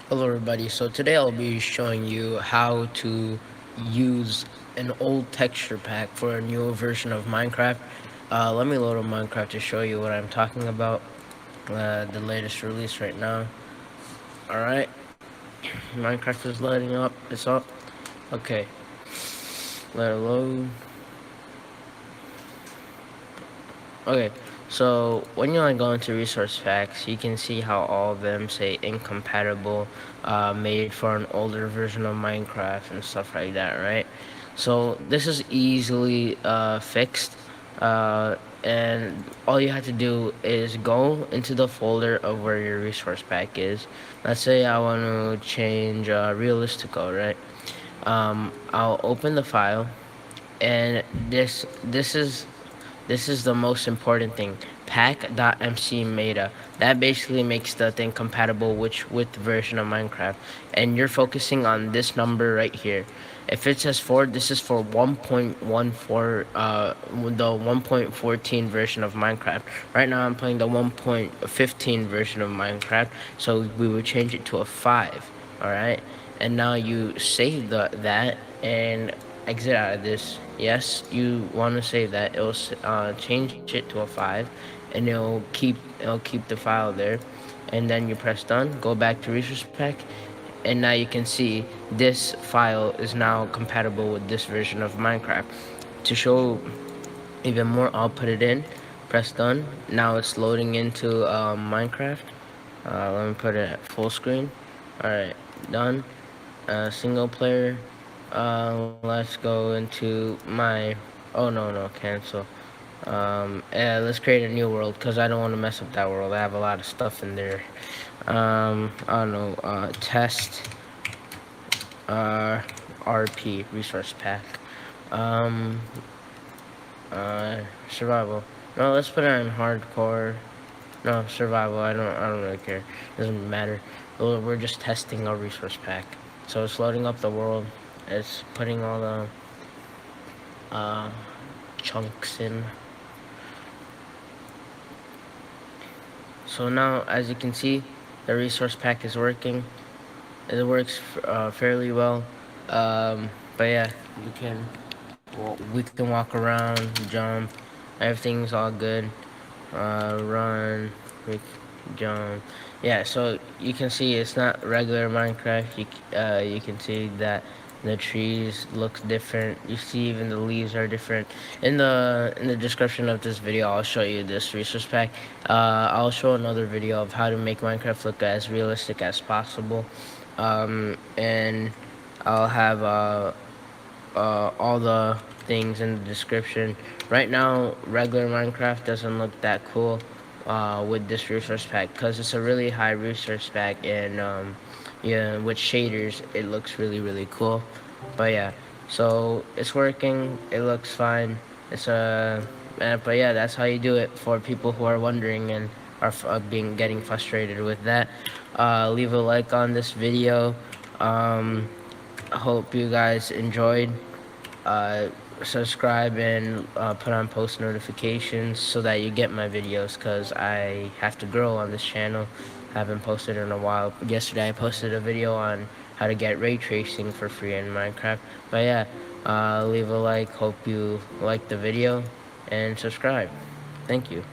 Hello everybody, so today I'll be showing you how to use an old texture pack for a newer version of Minecraft. Let me load up Minecraft to show you what I'm talking about, the latest release right now. Alright, Minecraft is loading up, it's up. Okay, let it load. Okay, so when you go into resource packs, you can see how all of them say incompatible, made for an older version of Minecraft and stuff like that, right? So this is easily fixed, and all you have to do is go into the folder of where your resource pack is. Let's say I want to change realistical, right? I'll open the file, and this is the most important thing. Pack.mc meta. That basically makes the thing compatible with the version of Minecraft. And you're focusing on this number right here. If it says 4, this is for 1.14, the 1.14 version of Minecraft. Right now I'm playing the 1.15 version of Minecraft, so we would change it to a 5. Alright? And now you save that and exit out of this. Yes, you want to save that. It'll change it to a 5, and it'll keep the file there. And then you press done. Go back to resource pack, and now you can see this file is now compatible with this version of Minecraft. To show even more, I'll put it in. Press done. Now it's loading into Minecraft. Let me put it at full screen. Alright, done. Single player. Let's go into my. Oh no, cancel. Yeah, let's create a new world because I don't want to mess up that world. I have a lot of stuff in there. I don't know. Test. RP resource pack. Um. Survival. No, let's put it on hardcore. No, survival. I don't really care. Doesn't matter. We're just testing our resource pack. So it's loading up the world. It's putting all the uh, chunks in. So now, as you can see, the resource pack is working. It works fairly well. But yeah, we can walk around, jump. Everything's all good. Run, quick jump. Yeah, so you can see it's not regular Minecraft. You can see that the trees look different. You see even the leaves are different. In the description of this video, I'll show you this resource pack. I'll show another video of how to make Minecraft look as realistic as possible. And I'll have all the things in the description. Right now, regular Minecraft doesn't look that cool with this resource pack because it's a really high resource pack, and yeah, with shaders, it looks really cool. But yeah, so it's working. It looks fine. But yeah, that's how you do it for people who are wondering and are getting frustrated with that. Leave a like on this video. I hope you guys enjoyed. Uh, Subscribe and put on post notifications so that you get my videos, because I have to grow on this channel. Haven't posted in a while. Yesterday I posted a video on how to get ray tracing for free in Minecraft. But yeah, leave a like. Hope you like the video and subscribe. Thank you.